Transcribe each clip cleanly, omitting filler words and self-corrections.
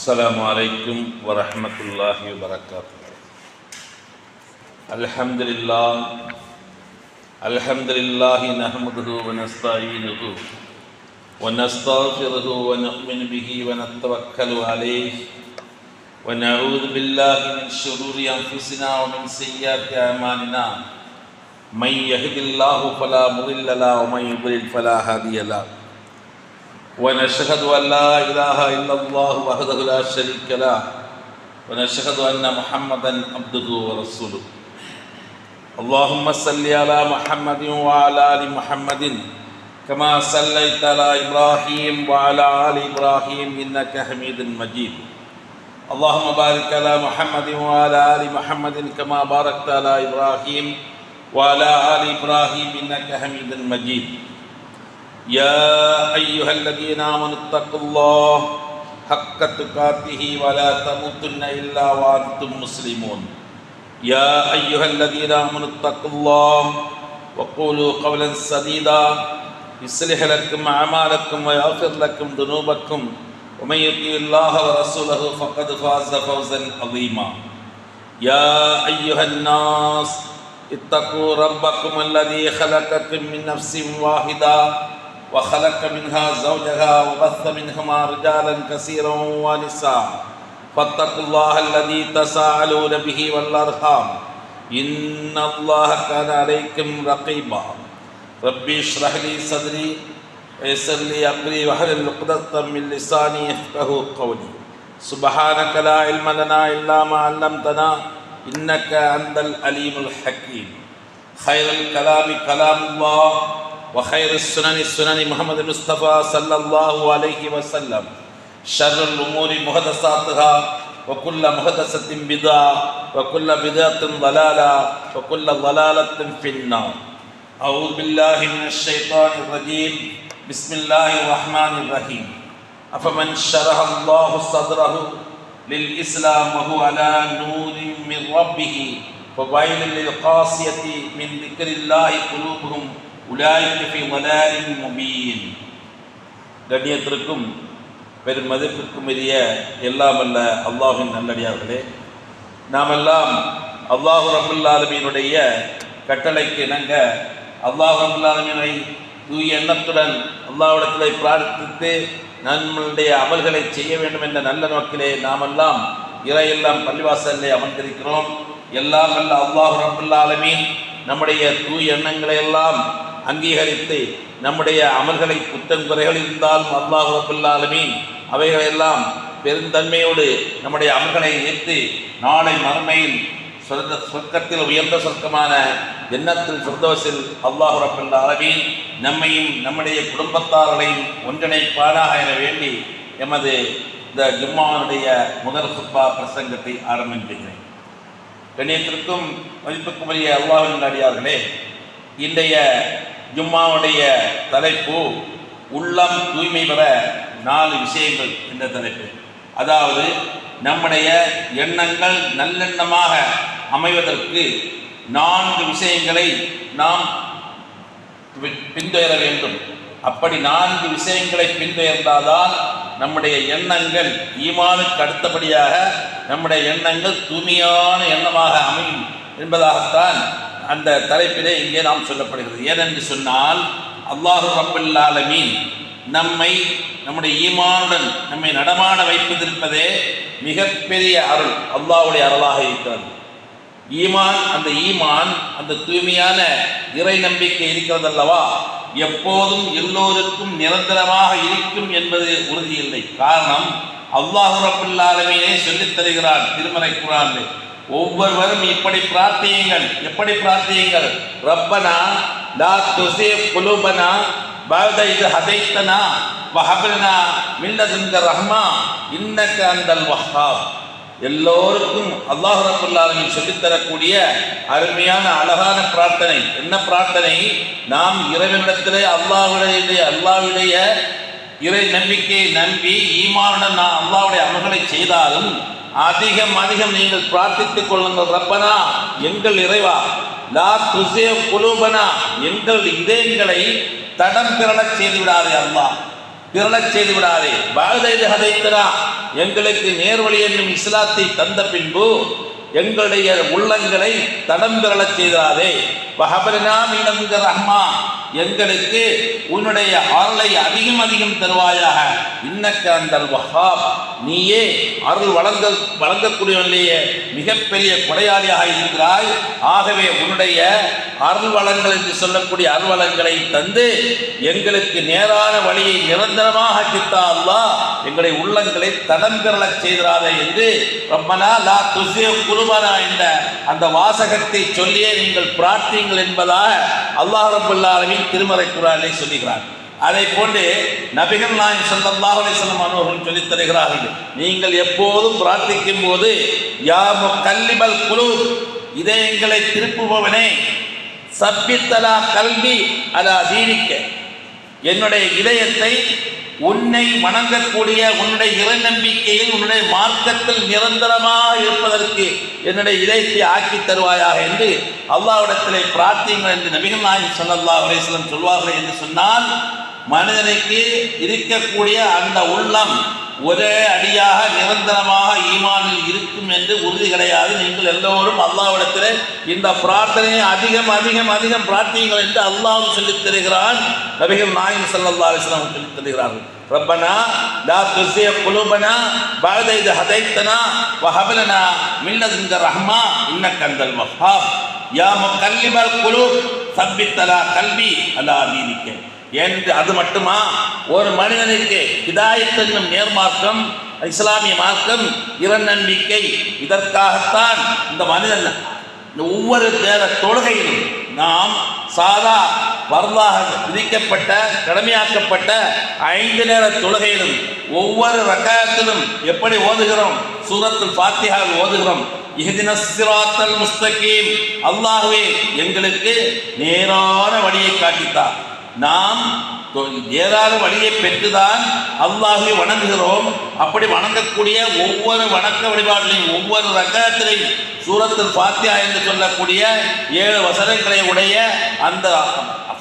السلام عليكم ورحمة الله وبركاته. الحمد لله نحمده ونستعينه ونستغفره ونؤمن به ونتوكل عليه ونعوذ بالله من شرور أنفسنا ومن سيئات أعمالنا من يهد الله فلا مضل له ومن يضلل فلا هادي له ونشهد أن لا إله إلا الله وحده لا شريك له ونشهد أن محمدا عبده ورسوله. اللهم صل على محمد وعلى آل محمد كما صليت على إبراهيم وعلى آل إبراهيم إنك حميد مجيد. اللهم بارك على محمد وعلى آل محمد كما باركت على إبراهيم وعلى آل إبراهيم إنك حميد مجيد. يا أيها الذين آمنوا اتقوا الله حق تقاته ولا تموتن إلا وأنتم مسلمون. يا أيها الذين آمنوا اتقوا الله وقولوا قولا سديدا يصلح لكم أعمالكم ويغفر لكم ذنوبكم ومن يطع الله ورسوله فقد فاز فوزا عظيما. يا أيها الناس اتقوا ربكم الذي خلقكم من نفس واحدة وخلق منها زوجها وبث منهما رجالا كثيرا ونساء فاتقوا الله الذي تساءلون به والأرحام إن الله كان عليكم رقيبا. ربي اشرح لي صدري ويسر لي أمري واحلل عقدة من لساني يفقهوا قولي. سبحانك لا علم لنا إلا ما علمتنا إنك أنت العليم الحكيم. خير الكلام كلام الله وخير السنن سنن محمد المصطفى صلى الله عليه وسلم. شر الأمور محدثاتها وكل محدثة بدعة وكل بدعة ضلالة وكل ضلالة في النار. أعوذ بالله من الشيطان الرجيم. بسم الله الرحمن الرحيم. أفمن شرح الله صدره للإسلام وهو على نور من ربه فويل للقاسية من ذكر الله قلوبهم உலாயிக ஃபீ ضلال முபீன். கண்ணியத்திற்கும் பெரும் மதிப்பிற்கும் உரிய எல்லாம் அல்ல அல்லாஹ்வின் நல்லடியார்களே, நாமெல்லாம் அல்லாஹ் ரப்பல் ஆலமீனுடைய கட்டளைக்கு இணங்க அல்லாஹ் ரப்பல் ஆலமீனை தூய எண்ணத்துடன் அல்லாஹ்விடத்தில் பிரார்த்தித்து நம்மளுடைய அமல்களை செய்ய வேண்டும் என்ற நல்ல நோக்கிலே நாமெல்லாம் இறையெல்லாம் பள்ளிவாசலிலே அமர்ந்திருக்கிறோம். எல்லாம் அல்ல அல்லாஹ் ரப்பல் ஆலமீன் நம்முடைய தூய எண்ணங்களை எல்லாம் அங்கீகரித்து நம்முடைய அமல்களை குற்றம் குறைகள் இருந்தாலும் அல்லாஹ் ரப்பல் ஆலமீன் அவைகளெல்லாம் பெருந்தன்மையோடு நம்முடைய அமல்களை ஏற்று நாளை மறுமையில் சொர்க்கத்தில் உயர்ந்த சொர்க்கமான ஜன்னத்துல் ஃபிர்தௌஸில் அல்லாஹ் ரப்பல் ஆலமீன் நம்மையும் நம்முடைய குடும்பத்தார்களையும் ஒன்றிணைப்பானாக என வேண்டி எமது இந்த ஜும்மாவுடைய முதல் குத்பா பிரசங்கத்தை ஆரம்பிக்கிறேன். கண்ணியத்திற்கும் மதிப்புக்கும் உரிய அல்லாஹ்வின் அடியார்களே, இன்றைய ஜும்மாவுடைய தலைப்பு உள்ளம் தூய்மை பெற 4 விஷயங்கள் என்ற தலைப்பு. அதாவது நம்முடைய எண்ணங்கள் நல்லெண்ணமாக அமைவதற்கு 4 விஷயங்களை நாம் பின்தொடர வேண்டும். அப்படி 4 விஷயங்களை பின்தொடர்ந்தால்தான் நம்முடைய எண்ணங்கள் ஈமானுக்கு அடுத்தபடியாக நம்முடைய எண்ணங்கள் தூய்மையான எண்ணமாக அமையும் என்பதாகத்தான் அந்த தலைப்பிலே இங்கே நாம் சொல்லப்படுகிறது. ஏனென்று சொன்னால் அல்லாஹ் ரப்பல் ஆலமீன் நம்முடைய ஈமானுடன் நம்மை நடமாட வைப்பதிருப்பதே மிகப்பெரிய அருள், அல்லாஹ்வுடைய அருளாக இருக்கிறது. அந்த ஈமான் அந்த தூய்மையான இறை நம்பிக்கை இருக்கிறது அல்லவா, எப்போதும் எல்லோருக்கும் நிரந்தரமாக இருக்கும் என்பது உறுதியில்லை. காரணம், அல்லாஹ் ரப்பல் ஆலமீனே சொல்லித் தருகிறார் திருமறை குர்ஆனில், ஒவ்வொருவரும் இப்படி பிரார்த்தியுங்கள். எப்படி பிரார்த்தியுங்கள்? ரப்பனா லா துஸிக் குலூபனா பஅத இத் ஹதைத்தனா வஹப் லனா மின் லதுன்க ரஹ்மா இன்னக அன்தல் வஹ்ஹாப். எல்லோருக்கும் அல்லாஹ் ரப்பல் ஆலமீன் சொல்லித் தரக்கூடிய அருமையான அழகான பிரார்த்தனை. என்ன பிரார்த்தனை? நாம் இறைவனிடத்திலே அல்லாஹ்வுடைய இறை நம்பிக்கையை நம்பி ஈமானுடன் நாம் அல்லாஹ்வுடைய அமல்களை செய்தாலும் அதிகம் நீங்கள் பிரார்த்தித்துக் கொள்ளுங்கள். ரப்பனா, எங்கள் இறைவா, லா துஸிக் குலூபனா, எங்கள் இதயங்களை தடம் பிறழச் செய்து விடாதே அல்லாஹ். திரளச் செய்து விடாதே. பாகதைது ஹதைத்தனா, எங்களுக்கு நேர்வழி என்னும் இஸ்லாத்தை தந்த பின்பு எங்களுடைய உள்ளங்களை தடம் பெறலச் செய்தாதே. வஹபலனா மினக ரஹ்மா, எங்களுக்கு உன்னுடைய அருளை அதிகம் அதிகம் தருவாயாக. இன்னக்க அந்தல் வஹாப், நீயே அருள் வழங்கக்கூடியவனிலேயே மிகப்பெரிய கொடையாளியாக இருக்கிறாய். ஆகவே உன்னுடைய அருள் வளங்கள் என்று சொல்லக்கூடிய அருள் வளங்களை தந்து எங்களுக்கு நேரான வழியை நிரந்தரமாக கித்தா அல்லாஹ், எங்களுடைய உள்ளங்களை தடம் பெறலச் செய்தாதே என்று ரப்பனா லா துஸிக் குலூபனா என்ற அந்த வாசகத்தை சொல்லியே நீங்கள் பிரார்த்தியுங்கள் என்பதாக அல்லாஹ் ரப்பல் ஆலமீன் திருமறை குர்ஆனிலே சொல்லுகிறார். அதை போன்று நபிகள் நாயகம் ஸல்லல்லாஹு அலைஹி வஸல்லம் அவர்கள் சொல்லித் தருகிறார்கள், நீங்கள் எப்போதும் பிரார்த்திக்கும் போது யா முகல்லிபல் குலூப், இதயங்களை திருப்புபவனே, சப்பித்தலா கல்வி அலா தீனிக்க, என்னுடைய இதயத்தை உன்னை வணங்கக்கூடிய உன்னுடைய இறை நம்பிக்கையில் உன்னுடைய மார்க்கத்தில் நிரந்தரமாக இருப்பதற்கு என்னுடைய இதயத்தை ஆக்கி தருவாயாக என்று அல்லாஹ்விடத்திலே பிரார்த்தியுங்கள் என்று நபிகள் நாயகம் ஸல்லல்லாஹு அலைஹி வஸல்லம் சொல்வார்கள். என்று சொன்னால் மனிதனுக்கு இருக்கக்கூடிய அந்த உள்ளம் ஒரே அடியாக நிரந்தரமாக ஈமானில் இருக்கும் என்று உறுதி கிடையாது. நீங்கள் எல்லோரும் அல்லாஹ்விடத்திலே இந்த பிரார்த்தனையை அதிகம் அதிகம் அதிகம் பிரார்த்தியுங்கள் என்று அல்லாஹ் சொல்லித் தருகிறான். நபிகள் நாயகம் ஸல்லல்லாஹு அலைஹி வஸல்லம் சொல்லித் தருகிறார்கள், ரப்பனா லா துஸிக் குலூபனா பஅத இத் ஹதைத்தனா வஹப் லனா மின் லதுன்க ரஹ்மா இன்னக அந்தல் வஹ்ஹாப் யா முகல்லிபல் குலூப் சப்பித் அலா கல்வி அலா தீனிக்க என்று. அது மட்டுமா, ஒரு மனிதனுக்கு ஹிதாயத் என்னும் நேர்மார்க்கம், இஸ்லாமிய மார்க்கம், இறை நம்பிக்கை, இதற்காகத்தான் இந்த மனிதன் ஒவ்வொரு நேர தொழுகையிலும் நாம் சாதா வரலாக விதிக்கப்பட்ட கடமையாக்கப்பட்ட 5 நேர தொழுகையிலும் ஒவ்வொரு ரக்காயத்திலும் எப்படி ஓதுகிறோம்? சூரத்துல் ஃபாத்திஹாவில் ஓதுகிறோம், இஹ்தினஸ் ஸிராத்தல் முஸ்தகீம், அல்லாஹ்வே எங்களுக்கு நேரான வழியை காட்டித்தார். நாம் நேரான வழியை பெற்றுதான் அல்லாஹ்வை வணங்குகிறோம். அப்படி வணங்கக்கூடிய ஒவ்வொரு வணக்க வழிபாட்டிலையும் ஒவ்வொரு ரக்காயத்திலையும் சூரத்துல் ஃபாத்திஹா என்று சொல்லக்கூடிய 7 வசனங்களை உடைய அந்த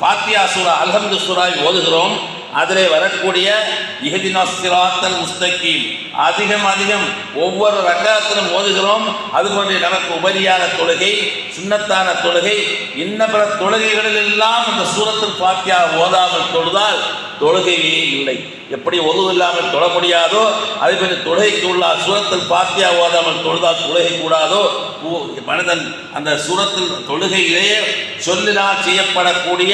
ஃபாத்திஹா சூரா அல்ஹம்து சூராவை ஓதுகிறோம். அதிலே வரக்கூடிய இஹ்தினஸ் ஸிராத்தல் முஸ்தகீம் அதிகம் அதிகம் ஒவ்வொரு ரக்காயத்திலும் ஓதுகிறோம். அதுபோன்று நமக்கு உபரியான தொழுகை, சுன்னத்தான தொழுகை, இன்ன பிற தொழுகைகளிலெல்லாம் இந்த சூரத்துல் ஃபாத்திஹா ஓதாமல் தொழுதால் தொழுகையே இல்லை. எப்படி ஒது இல்லாமல் தொழ முடியாதோ அதேபோல தொழுகைக்கு உள்ள சூரத்துல் ஃபாத்திஹா ஓதாமல் தொழுதால் தொழுகை கூடாதோ, மனிதன் அந்த சூரத்துல் தொழுகையிலேயே சொல்லினால் செய்யப்படக்கூடிய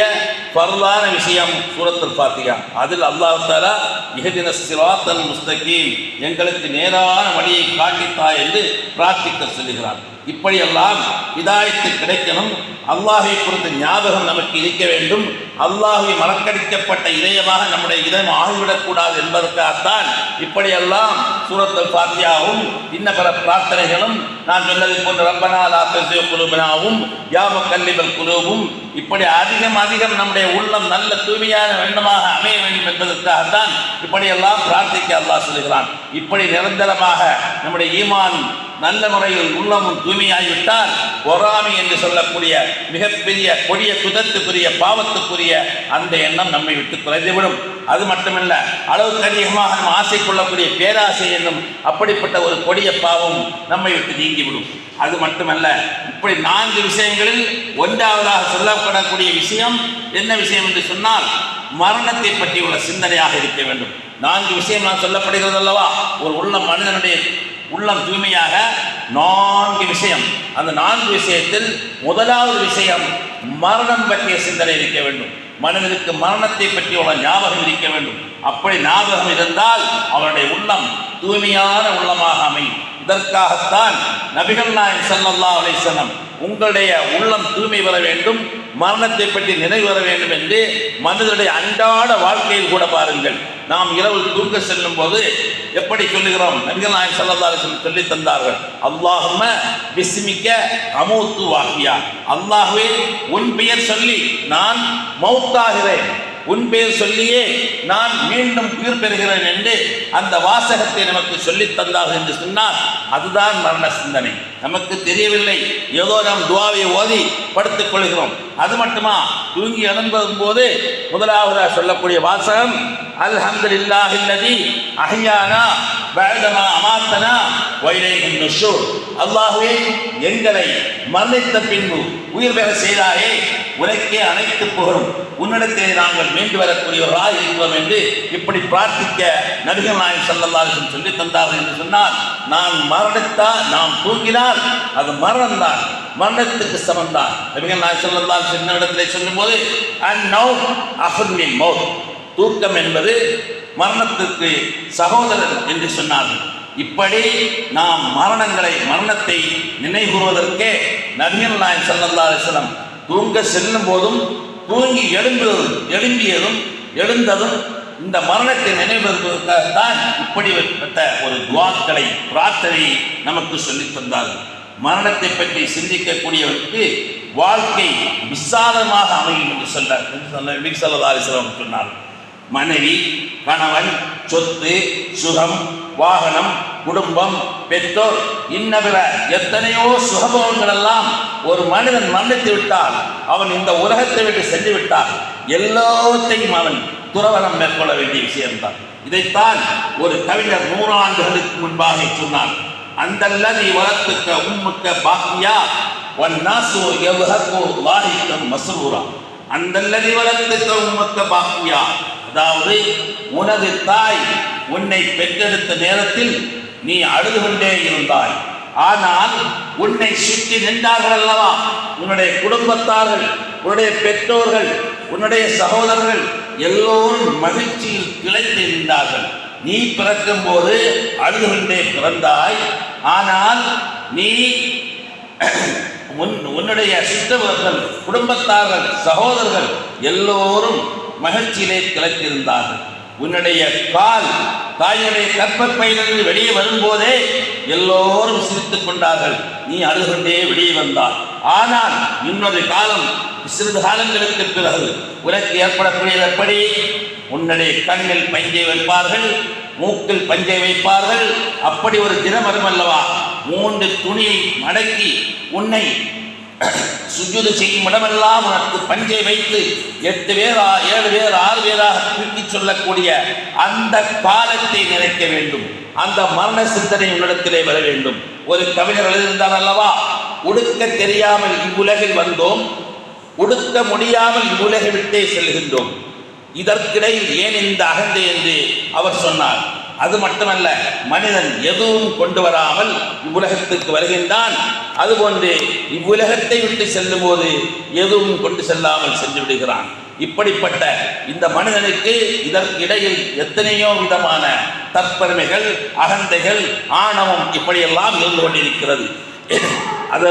பரலான விஷயம் சூரத்துல் ஃபாத்திஹா. அதில் அல்லாஹ் தஆலா இஹ்தினஸ் ஸிராத்தல் முஸ்தகீம், எங்களுக்கு நேரான வழியை காட்டித்தா என்று பிரார்த்திக்க சொல்லுகிறார். இப்படியெல்லாம் ஹிதாயத்து கிடைக்கணும், அல்லாஹை குறித்த ஞாபகம் நமக்கு இருக்க வேண்டும், அல்லாஹை மறக்கடிக்கப்பட்ட இதயமாக நம்முடைய இதயம் ஆகிவிடக்கூடாது என்பதற்காகத்தான் இப்படியெல்லாம் சூரத்துல் ஃபாத்திஹாவும் இன்ன பல பிரார்த்தனைகளும் நான் சொன்னதை போன்ற ரப்பனா லா துஸிக் குலூபனாவும் யா முகல்லிபல் குலூபும் இப்படி அதிகம் அதிகம் நம்முடைய உள்ளம் நல்ல தூய்மையான எண்ணமாக அமைய வேண்டும் என்பதற்காகத்தான் இப்படியெல்லாம் பிரார்த்திக்க அல்லாஹ் சொல்லுகிறான். இப்படி நிரந்தரமாக நம்முடைய ஈமான் நல்ல முறையில் உள்ளமும் தூய்மையாகிவிட்டால் பொறாமை என்று சொல்லக்கூடிய மிகப்பெரிய கொடிய குதத்துக்குரிய பாவத்துக்குரிய அந்த எண்ணம் நம்மை விட்டு குறைந்துவிடும். அது மட்டுமல்ல, அளவுக்கு அதிகமாக நம்ம ஆசை கொள்ளக்கூடிய பேராசை என்னும் அப்படிப்பட்ட ஒரு கொடிய பாவம் நம்மை விட்டு நீங்கிவிடும். அது மட்டுமல்ல, இப்படி 4 விஷயங்களில் ஒன்றாவதாக சொல்லப்படக்கூடிய விஷயம் என்ன விஷயம் என்று சொன்னால் மரணத்தை பற்றி உள்ள சிந்தனையாக இருக்க வேண்டும். 4 விஷயம் நான் சொல்லப்படுகிறது அல்லவா? ஒரு உள்ளம் மனிதனுடைய உள்ளம் தூய்மையாக 4 விஷயம். அந்த 4 விஷயத்தில் முதலாவது விஷயம் மரணம் பற்றிய சிந்தனை இருக்க வேண்டும். மனிதனுக்கு மரணத்தை பற்றி உள்ள ஞாபகம் இருக்க வேண்டும். அப்படி ஞாபகம் இருந்தால் அவனுடைய உள்ளம் தூய்மையான உள்ளமாக அமையும். இதற்காகத்தான் நபிகள் நாயகம் ஸல்லல்லாஹு அலைஹி வஸல்லம் உங்களுடைய உள்ளம் தூய்மை பெற வேண்டும், மரணத்தை பற்றி நினைவு வர வேண்டும் என்று மனிதனுடைய அன்றாட வாழ்க்கையில் கூட பாருங்கள். நாம் இரவு தூங்க செல்லும் போது எப்படி சொல்லுகிறோம்? நபிகள் நாயகம் ஸல்லல்லாஹு அலைஹி வஸல்லம் சொல்லி தந்தார்கள், அல்லாஹும்ம பிஸ்மிக்க அமூத்து வாஹியா, அல்லாஹ்வே உன் பெயர் சொல்லி நான் மௌத்தாகிறேன், உன் பேர் சொல்லியே நான் மீண்டும் உயிர் பெறுகிறேன் என்று அந்த வாசகத்தை நமக்கு சொல்லித் தந்தார்கள் என்று சொன்னால் அதுதான் மரண சிந்தனை. நமக்கு தெரியவில்லை, ஏதோ நாம் துஆவை ஓதி படுத்துக் கொள்கிறோம். அது மட்டுமா, தூங்கி எழும்பும் போது முதலாவதாக சொல்லக்கூடிய வாசகம் அல்ஹம்துலில்லாஹில்லதி அஹ்யானா பஅதமா அமாத்தனா வ இலைஹின் நுஷூர். அல்லாஹ்வே, எங்களை மரணித்த பின்பு உயிர் பெற செய்தாயே, உனக்கே அனைத்து புகழும், உன்னிடத்திலே நாங்கள் மீண்டு வரக்கூடியவர்களாக இருக்கிறோம் என்று இப்படி பிரார்த்திக்க நபிகள் நாயகம் ஸல்லல்லாஹு அலைஹி வஸல்லம் சொல்லி தந்தார்கள் என்று சொன்னால், நான் மரணித்தால், நாம் தூங்கினால் அது மரணம்தான், மரணத்துக்கு சமந்தான். நபிகள் நாயகம் ஸல்லல்லாஹு அலைஹி வஸல்லம் இடத்திலே சொல்லும்போது அன்-நௌம் அஹ்ன் மின் மௌத், தூக்கம் என்பது மரணத்திற்கு சகோதரன் என்று சொன்னார்கள். இப்படி நாம் மரணத்தை நினைவுறுவதற்கே நபிகள் நாயகம் ஸல்லல்லாஹு அலைஹி வஸல்லம் தூங்க செல்லும் போதும் தூங்கி எழும்பியதும் எழுந்ததும் இந்த மரணத்தை நினைவுறுவதற்காகத்தான் இப்படிப்பட்ட ஒரு துஆக்களை, பிரார்த்தனையை நமக்கு சொல்லித் தந்தார்கள். மரணத்தை பற்றி சிந்திக்கக்கூடியவருக்கு வாழ்க்கை விசாலமாக அமையும் என்று நபி ஸல்லல்லாஹு அலைஹி வஸல்லம் சொன்னார். மனைவி, கணவன், சொத்து, சுகம், வாகனம், குடும்பம், பெற்றோர், இன்னபிற எத்தனையோ சுகபோகங்கள் எல்லாம் ஒரு மனிதன் மரணித்து விட்டால், அவன் இந்த உலகத்தை விட்டு சென்று விட்டால் எல்லாத்தையும் அவன் துறவரம் மேற்கொள்ள வேண்டிய விஷயம்தான். இதைத்தான் ஒரு கவிஞர் 100 ஆண்டுகளுக்கு முன்பாக சொன்னார். அந்தல்லதி வலத்துக்க உம்முக்க பாக்கியா வன்னாசு யவ்ஹகு லாஹிகம் மஸ்ரூரா. அந்தல்லதி வலத்துக்க உம்முக்க பாக்கியா, அதாவது உனது தாய் உன்னை பெற்றெடுத்த நேரத்தில் நீ அழுது கொண்டே இருந்தாய். ஆனால் உன்னை சுற்றி நின்றார்கள் அல்லவா, உன்னுடைய குடும்பத்தார்கள், உன்னுடைய பெற்றோர்கள், உன்னுடைய சகோதரர்கள் எல்லோரும் மகிழ்ச்சியில் திளைத்து நின்றார்கள். நீ பிறக்கும் போது அழுது கொண்டே பிறந்தாய். ஆனால் நீ உன்னுடைய சிற்றவர்கள், குடும்பத்தார்கள், சகோதரர்கள் எல்லோரும் மகிழ்ச்சியிலே திளைத்திருந்தார்கள். உன்னுடைய கால் தாயுடைய கற்பப்பையிலிருந்து வெளியே வரும்போதே எல்லோரும் சிரித்துக் கொண்டார்கள். நீ அழுதுகொண்டே வெளியே வந்தார். ஆனால் இன்னொரு காலம், சிறிது காலங்களுக்கு பிறகு உனக்கு ஏற்படக்கூடியது எப்படி? உன்னுடைய கண்ணில் பஞ்சை வைப்பார்கள், மூக்கில் பஞ்சை வைப்பார்கள். அப்படி ஒரு தினம் வரும் அல்லவா, 3 துணியை மடக்கி உன்னை சுஜூது செய்யும் இடமெல்லாம் உனக்கு பஞ்சை வைத்து 8 பேர் 7 பேர் 6 பேராக தூக்கி சொல்லக்கூடிய அந்த காலத்தை நினைக்க வேண்டும். அந்த மரண சிந்தனை உன்னிடத்திலே வர வேண்டும். ஒரு கவிஞர் எழுதியிருந்தார் அல்லவா, உடுக்க தெரியாமல் இவ்வுலகில் வந்தோம், உடுக்க முடியாமல் இவ்வுலகை விட்டே செல்கின்றோம், இதற்கிடையில் ஏன் இந்த அகந்தை என்று அவர் சொன்னார். அது மட்டுமல்ல, மனிதன் எதுவும் கொண்டு வராமல் இவ்வுலகத்துக்கு வருகின்றான். அதுபோன்று இவ்வுலகத்தை விட்டு செல்லும் போது எதுவும் கொண்டு செல்லாமல் சென்று விடுகிறான். இப்படிப்பட்ட இந்த மனிதனுக்கு இதற்கு இடையில் எத்தனையோ விதமான தற்பெருமைகள், அகந்தைகள், ஆணவம் இப்படியெல்லாம் இருந்து கொண்டிருக்கிறது. அது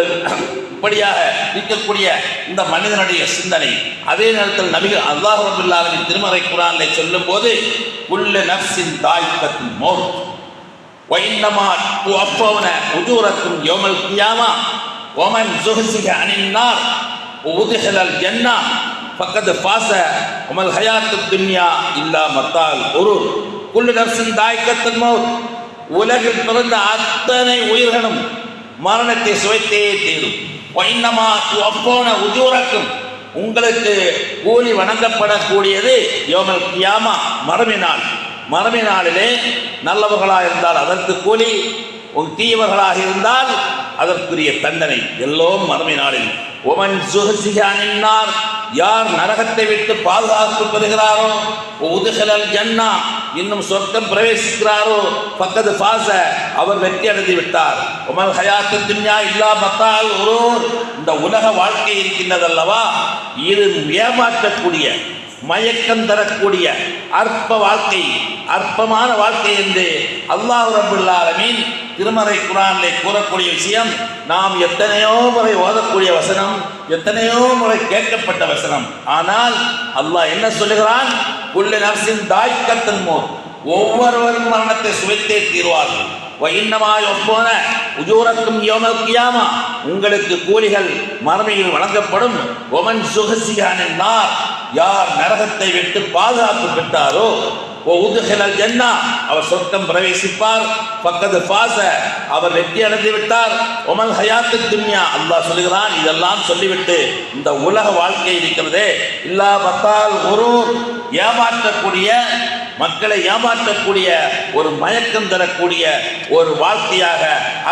இப்படியாக இருக்கக்கூடிய இந்த மனிதனுடைய சிந்தனை. அதே நேரத்தில் நபிகள் அல்லாஹ் ரப்பல் ஆலமீன் திருமறை குர்ஆனிலே சொல்லும் போது குல்லு நஃப்ஸின் தாயிகத்துல் மௌத் வ இன்னமா துவஃபௌன உஜூரக்கும் யௌமல் கியாமா வ மன் ஸுஹ்ஸிஹ அனின் நார் வ உத்ஹிலல் ஜன்னah ஃபக்கத் ஃபாஸ வ மல் ஹயாத்துத் துன்யா இல்லா மத்தால் குரூர். குல்லு நஃப்ஸின் தாயிகத்துல் மௌத், உலகில் பிறந்த அத்தனை உயிர்களும் மரணத்தை சுவைத்தே தீரும். வைன்னமா துவஃபௌன உஜூரக்கும், உங்களுக்கு கூலி வணங்கப்படக்கூடியது யௌமல் கியாமா, மறுமைநாள். மறுமைநாளிலே நல்லவர்களாக இருந்தால் அதற்கு கூலி, தீயவர்களாக இருந்தால் அதற்குரிய தண்டனை, எல்லோரும் மறுமை நாளில். ஒமன் ஸுஹ்ஸிஹ அனின் நார், யார் நரகத்தை விட்டு பாதுகாப்பு பெறுகிறாரோ, உத்ஹிலல் ஜன்னா, இன்னும் சொர்க்கம் பிரவேசிக்கிறாரோ, ஃபக்கத் ஃபாஸ, அவர் வெற்றி அடைந்து விட்டார். வமல் ஹயாத்துத் துன்யா இல்லா மத்தால் குரூர், இந்த உலக வாழ்க்கை இருக்கின்றதல்லவா, இது ஏமாற்றக்கூடிய, மயக்கம் தரக்கூடிய அற்ப வாழ்க்கை, அற்பமான வாழ்க்கை என்று அல்லாஹ் ரப்பல் ஆலமீன் திருமறை குர்ஆனிலே கூறக்கூடிய விஷயம். நாம் எத்தனையோ முறை ஓதக்கூடிய வசனம், எத்தனையோ முறை கேட்கப்பட்ட வசனம். ஆனால் அல்லாஹ் என்ன சொல்லுகிறான்? குல்லு நஃப்ஸின் தாயிகத்துல் மௌத், ஒவ்வொருவரும் மரணத்தை சுவைத்தே தீர்வார்கள். போன உஜூரக்கும் யௌமல் கியாமா, உங்களுக்கு கூலிகள் மறுமையில் வழங்கப்படும். ஒமன் சுகசியானின் நார், யார் நரகத்தை விட்டு பாதுகாப்பு பெற்றாரோ உதுஹிலல் ஜன்னா, அவர் சொர்க்கம் பிரவேசிப்பார். ஃபக்கத் ஃபாஸ, அவர் வெற்றி அடைந்து விட்டார். ஒமல் ஹயாத்து துன்யா, அல்லாஹ் சொல்லுகிறான். இதெல்லாம் சொல்லிவிட்டு இந்த உலக வாழ்க்கை இருக்கிறதே, இல்லா பத்தால் குரூர், ஏமாற்றக்கூடிய மக்களை ஏமாற்றக்கூடிய ஒரு மயக்கம் தரக்கூடிய ஒரு வாழ்க்கையாக,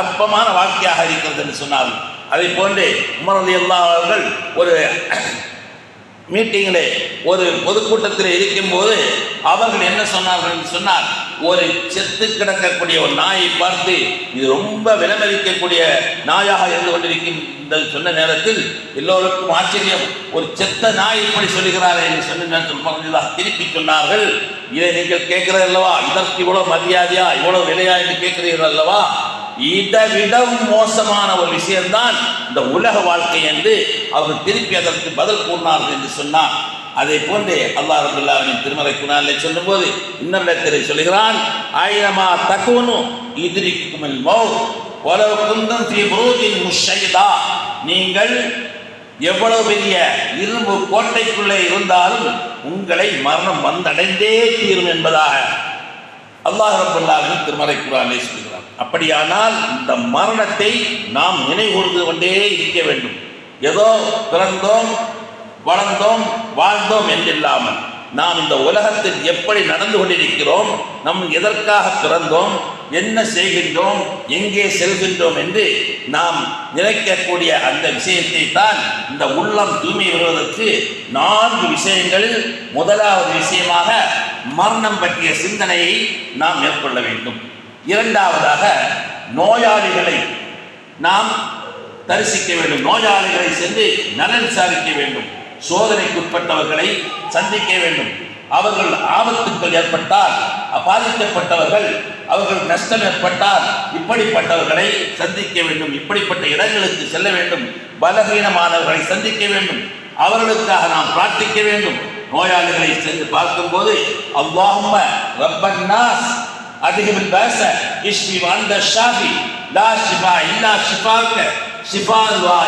அற்பமான வாழ்க்கையாக இருக்கிறது என்று சொன்னார். அதை போன்று உமர் ரலியல்லாஹு அவர்கள் ஒரு மீட்டிங்கிலே, ஒரு பொதுக்கூட்டத்தில் இருக்கும்போது அவர்கள் என்ன சொன்னார்கள் என்று சொன்னால், ஒரு செத்து கிடக்கக்கூடிய ஒரு நாயை பார்த்து இது ரொம்ப விலமதிக்கக்கூடிய நாயாக இருந்து கொண்டிருக்கின்றது சொன்ன நேரத்தில் எல்லோருக்கும் ஆச்சரியம். ஒரு செத்த நாய் இப்படி சொல்லுகிறார்கள் என்று சொன்ன நேரத்தில் திருப்பி சொன்னார்கள், இதை நீங்கள் கேட்கிறது அல்லவா, இதற்கு இவ்வளவு மரியாதையா, இவ்வளவு விலையா என்று கேட்கிறீர்கள் அல்லவா, இதைவிட மோசமான ஒரு விஷயம்தான் இந்த உலக வாழ்க்கை என்று அவர்கள் திருப்பி அதற்கு பதில் கூறினார்கள் என்று சொன்னார். அதை போன்று அல்லாஹ் ரப்பல் ஆலமீன் திருமறை குர்ஆனிலே சொல்லும்போது இன்னொரு இடத்திலே சொல்கிறான், ஐனமா தகுனு யுத்ரிக்குமுல் மௌத் வலவ் குந்தும் ஃபீ புரூஜின் முஷையதா, நீங்கள் எவ்வளவு பெரிய இரும்பு கோட்டைக்குள்ளே இருந்தாலும் உங்களை மரணம் வந்தடைந்தே தீரும் என்பதாக அல்லாஹ் ரப்பல் ஆலமீன் திருமறை குர்ஆனிலே சொல்கிறார். அப்படியானால் இந்த மரணத்தை நாம் நினைவுகூர்ந்து கொண்டே இருக்க வேண்டும். ஏதோ பிறந்தோம், வளர்ந்தோம், வாழ்ந்தோம் என்றில்லாமல் நாம் இந்த உலகத்தில் எப்படி நடந்து கொண்டிருக்கிறோம், நம் எதற்காக பிறந்தோம், என்ன செய்கின்றோம், எங்கே செல்கின்றோம் என்று நாம் நினைக்கக்கூடிய அந்த விஷயத்தை தான் இந்த உள்ளம் தூய்மை வருவதற்கு 4 விஷயங்களில் முதலாவது விஷயமாக மரணம் பற்றிய சிந்தனையை நாம் மேற்கொள்ள வேண்டும். இரண்டாவதாக நோயாளிகளை நாம் தரிசிக்க வேண்டும். நோயாளிகளை சென்று நலன் விசாரிக்க வேண்டும். சோதனைக்குட்பட்டவர்களை சந்திக்க வேண்டும். அவர்கள் ஆபத்துக்கள் ஏற்பட்டால், பாதிக்கப்பட்டவர்கள், அவர்கள் நஷ்டம் ஏற்பட்டால் இப்படிப்பட்டவர்களை சந்திக்க வேண்டும். இப்படிப்பட்ட இடங்களுக்கு செல்ல வேண்டும். பலகீனமானவர்களை சந்திக்க வேண்டும். அவர்களுக்காக நாம் பிரார்த்திக்க வேண்டும். நோயாளிகளை சென்று பார்க்கும்போது அல்லாஹும்ம ரப்பன் நாஸ் அதிகமில் பேச இஷ்வி வந்த ஷாஃபி லா ஷிஃபா இல்லா ஷிஃபாக்க ஷிஃபா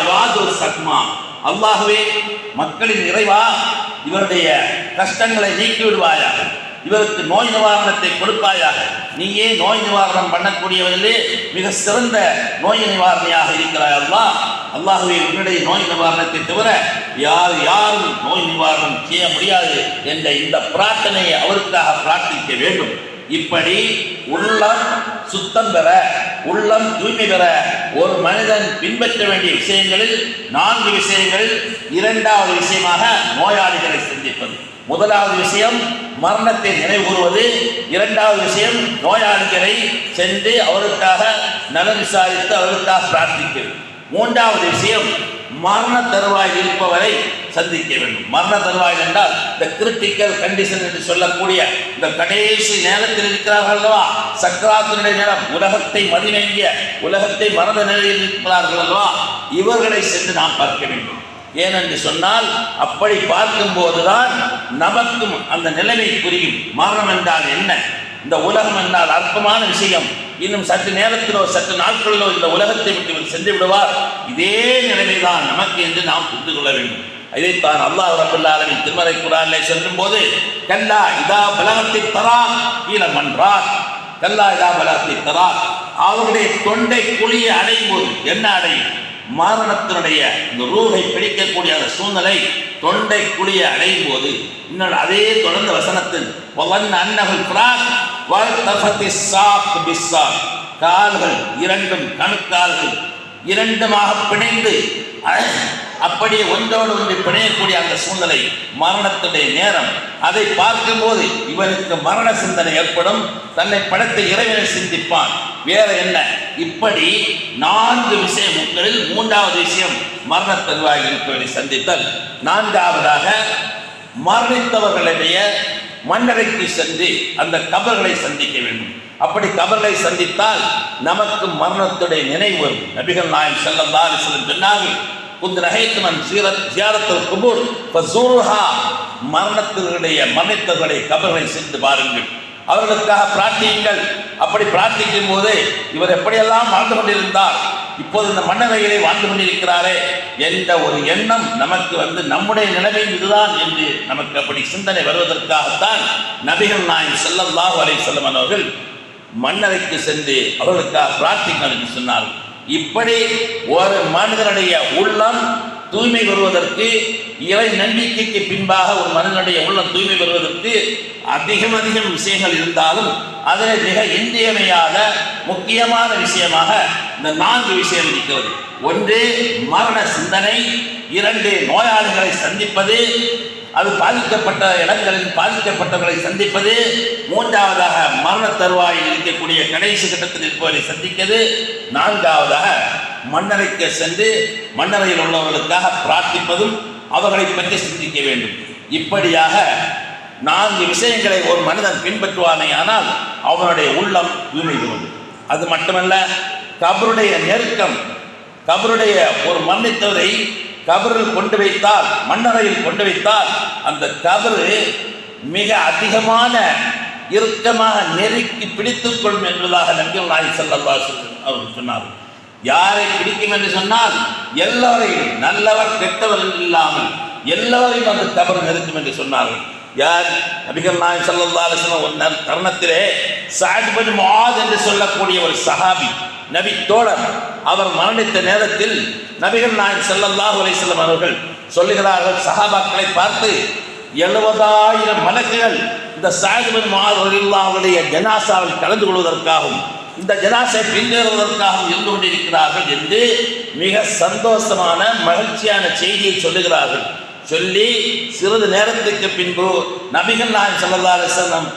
யாது சக்மா, அல்லாஹ்வே மக்களின் இறைவா, இவருடைய கஷ்டங்களை நீக்கி விடுவாயாக, இவருக்கு நோய் நிவாரணத்தை கொடுப்பாயாக. நீயே நோய் நிவாரணம் பண்ணக்கூடியவர்களே மிக சிறந்த நோய் நிவாரணியாக இருக்கிறாய் அல்லாஹ். அல்லாஹ்வே, உன்னுடைய நோய் நிவாரணத்தை தவிர யாரும் நோய் நிவாரணம் செய்ய முடியாது என்ற இந்த பிரார்த்தனையை அவருக்காக பிரார்த்திக்க வேண்டும். இப்படி உள்ளம் சுத்தம் பெற, உள்ளம் தூய்மை பெற ஒரு மனிதன் பின்பற்ற வேண்டிய விஷயங்களில் 4 விஷயங்களில் இரண்டாவது விஷயமாக நோயாளிகளை சந்திப்பது. முதலாவது விஷயம் மரணத்தை நினைவுகூறுவது. இரண்டாவது விஷயம் நோயாளிகளை சென்று அவருக்காக நலன் விசாரித்து அவருக்காக பிரார்த்திக்கிறது. மூன்றாவது விஷயம் மரண தருவாயில் இருப்பவரை சந்திக்க வேண்டும். மரண தருவாயில் என்றால் இந்த கிரிட்டிக்கல் கண்டிஷன் என்று சொல்லக்கூடிய இந்த கடைசி நேரத்தில் இருக்கிறார்கள் அல்லவா, சக்கராத்தினுடைய நேரம், உலகத்தை மதிநேங்கிய, உலகத்தை மரண நிலையில் இருக்கிறார்கள் அல்லவா, இவர்களை சென்று நாம் பார்க்க வேண்டும். ஏனென்று சொன்னால் அப்படி பார்க்கும்போதுதான் நமக்கும் அந்த நிலைமை புரியும். மரணம் என்றால் என்ன, இந்த உலகம் என்றால் அற்பமான விஷயம், இன்னும் சற்று நேரத்திலோ சற்று நாட்களிலோ இந்த உலகத்தை விட்டு சென்று விடுவார், இதே நிலைமைதான் நமக்கு என்று நாம் புரிந்து கொள்ள வேண்டும். இதைத்தான் அல்லாஹ் ரப்பல் ஆலமீன் திருமறை குர்ஆனிலே சொல்லும் போது கல்லா இதா பலகத்தி தரா கீழ மன்றார், கல்லா இதா பலகத்தி தரா, அவருடைய தொண்டை குழியை அடையும் போது என்ன அடையும், மரணத்தினுடைய இந்த ரூஹை பிடிக்கக்கூடிய அந்த சூழ்நிலை தொண்டை குழியை அடையும் போது, இன்னொரு அதே தொடர்ந்த வசனத்தில் கால்கள் இரண்டும் கணுக்கால்கள் இரண்டுமாக பிணைந்து அப்படியே ஒன்றோடு ஒன்று பிணையக்கூடிய அந்த சூழ்நிலை, மரணத்துடைய நேரம், அதை பார்க்கும்போது இவனுக்கு மரண சிந்தனை ஏற்படும். தன்னை படைத்த இறைவனை சிந்திப்பான். வேற என்ன, இப்படி 4 விஷயங்களில் மூன்றாவது விஷயம் மரண தருவாயில் இருப்பவரை சந்தித்தல். நான்காவதாக மரணித்தவர்களுடைய மண்ணறைக்கு சென்று அந்த கபர்களை சந்திக்க வேண்டும். அப்படி கபர்களை சந்தித்தால் நமக்கு மரணத்துடைய நினைவு வரும். நபிகள் நாயகம் ஸல்லல்லாஹு அலைஹி வஸல்லம் சொன்னார்கள், குந்து நஹைத்துமன் ஜியாரத்துல் குபூர் ஃபஸூருஹா, மரணத்தவர்களுடைய கபர்களை சென்று பாருங்கள். அவர்களுக்காக பிரார்த்தியுங்கள். அப்படி பிரார்த்திக்கும் போது இவர் எப்படியெல்லாம் வாழ்ந்து கொண்டிருந்தார், இப்போது இந்த மண்ணறையிலே வாழ்ந்து கொண்டிருக்கிறாரே என்ற ஒரு எண்ணம் நமக்கு நம்முடைய நிலைமை இதுதான் என்று நமக்கு அப்படி சிந்தனை வருவதற்காகத்தான் நபிகள் நாயகம் ஸல்லல்லாஹு அலைஹி வஸல்லம் அவர்கள் மண்ணறைக்கு சென்று அவர்களுக்காக பிரார்த்திங்கள் என்று சொன்னார்கள். இப்படி ஒரு மனிதனுடைய உள்ளம் தூய்மை வருவதற்கு, இறை நம்பிக்கைக்கு பின்பாக ஒரு மனிதனுடைய உள்ளம் தூய்மை வருவதற்கு அதிகம் விஷயங்கள் இருந்தாலும் அதில் மிக இன்றியமையாத முக்கியமான விஷயமாக இந்த 4 விஷயம் இருக்கிறது. 1 மரண சிந்தனை, 2 நோயாளிகளை சந்திப்பது, அது பாதிக்கப்பட்ட இடங்களில் பாதிக்கப்பட்டவர்களை சந்திப்பது, 3வதாக மரண தருவாயில் இருக்கக்கூடிய கடைசி கட்டத்தில் இருப்பவரை சந்திப்பது, 4வதாக மண்ணறைக்கு சென்று மண்ணறையில் உள்ளவர்களுக்காக பிரார்த்திப்பதும் அவர்களை பற்றி சிந்திக்க வேண்டும். இப்படியாக 4 விஷயங்களை ஒரு மனிதன் பின்பற்றுவானே ஆனால் அவனுடைய உள்ளம் தூய்மை பெறும். அது மட்டுமல்ல, கபருடைய நெருக்கம், கபருடைய ஒரு மரணித்தவரை கபரில் கொண்டு வைத்தால், மண்ணறையில் கொண்டு வைத்தால் அந்த கபரு மிக அதிகமான இறுக்கமாக நெருக்கி பிடித்துக் கொள்ளும் என்பதாக நபிகள் நாயகம் ஸல்லல்லாஹு அலைஹி வஸல்லம் அவர்கள் சொன்னார்கள். யாரை பிடிக்கும் என்று சொன்னால் எல்லோரையும், நல்லவர் கெட்டவர் என்று இல்லாமல் எல்லோரையும் அந்த கபர் நெருக்கும் என்று சொன்னார்கள். யார்? நபிகள் நாயகம் ஸல்லல்லாஹு அலைஹி வஸல்லம் ஒரு தருணத்திலே சஅத் பின் முஆத் என்று சொல்லக்கூடிய ஒரு சஹாபி, நபி தோழர், அவர் மரணித்த நேரத்தில் நபிகள் நாயகம் ஸல்லல்லாஹு அலைஹி வஸல்லம் அவர்கள் சொல்லுகிறார்கள், சஹாபாக்களை பார்த்து 70,000 மலக்குகள் இந்த சஅத் பின் முஆத் ரலியல்லாஹு அவருடைய ஜனாசாவில் கலந்து கொள்வதற்காகவும் இந்த ஜனாசை பின்தொடர்வதற்காகவும் இருந்து கொண்டிருக்கிறார்கள் என்று மிக சந்தோஷமான மகிழ்ச்சியான செய்தியை சொல்லுகிறார்கள். சொல்லி சிறிது நேரத்துக்கு பின்பு நபிகள் நாயகம் ஸல்லல்லாஹு அலைஹி வஸல்லம்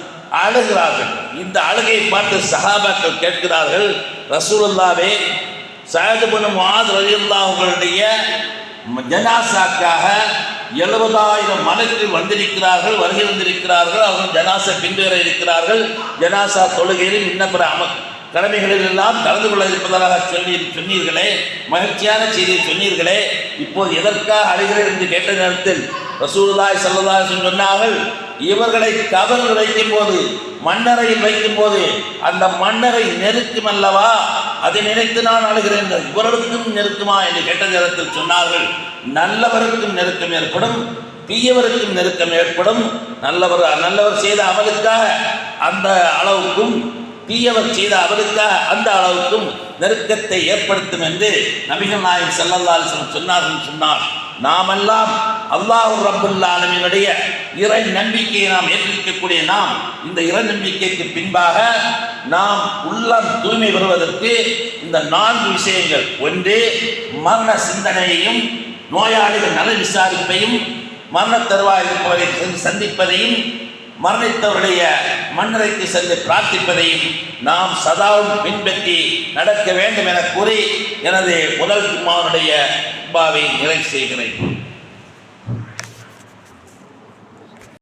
அழுகிறார்கள். இந்த அழுகையை பார்த்து சஹாபாக்கள் கேட்கிறார்கள், ரசூலுல்லாஹ்வே, சஅத் பின் முஆத் ரலியல்லாஹு அவர்களுடைய ஜனாசாக்காக 70,000 மலக்குகள் வந்திருக்கிறார்கள், வருகை வந்திருக்கிறார்கள், அவர்கள் ஜனாசா பின்தொடர இருக்கிறார்கள், ஜனாசா தொழுகையிலும் இன்னபிற கடமைகளில் எல்லாம் கலந்து கொள்ள இருப்பதாக சொன்னீர்களே, மகிழ்ச்சியான செய்தியை சொன்னீர்களே, இப்போது எதற்காக அழுகிறீர்கள் என்று கேட்ட நேரத்தில் ரசூலுல்லாஹி ஸல்லல்லாஹு அலைஹி வஸல்லம் சொன்னார்கள், இவர்களை கபரில் வைக்கும் போது, மண்ணறையில் வைக்கும் போது அந்த மண்ணறை நெருக்கும் அல்லவா, அதை நினைத்து நான் அழுகிறேன். இவர்களுக்கும் நெருக்குமா என்று கேட்ட நேரத்தில் சொன்னார்கள், நல்லவருக்கும் நெருக்கம் ஏற்படும், தீயவருக்கும் நெருக்கம் ஏற்படும். நல்லவர் செய்த அமலுக்காக அந்த அளவுக்கும், தீயவர் செய்த அவருக்காக அந்த அளவுக்கும் நெருக்கத்தை ஏற்படுத்தும் என்று நபிகள் நாயகம் ஸல்லல்லாஹு அலைஹி வஸல்லம் சொன்னார்கள். சொன்னார், நாமெல்லாம் அல்லாஹ் ரப்புல் ஆலமீனுடைய இறை நம்பிக்கையை நாம் ஏற்றிருக்கக்கூடிய நாம் இந்த இறை நம்பிக்கைக்கு பின்பாக நாம் உள்ளம் தூய்மை பெறுவதற்கு இந்த 4 விஷயங்கள், 1 மரண சிந்தனையையும், நோயாளிகள் நல விசாரிப்பையும், மரண தருவாயில் இருப்பவரை சந்திப்பதையும், மரணித்தவருடைய மண்ணறைக்கு சென்று பிரார்த்திப்பதையும் நாம் சதாவும் பின்பற்றி நடக்க வேண்டும் என கூறி எனது முதல் ஜும்மாவுடைய நிறைவு செய்கிறேன்.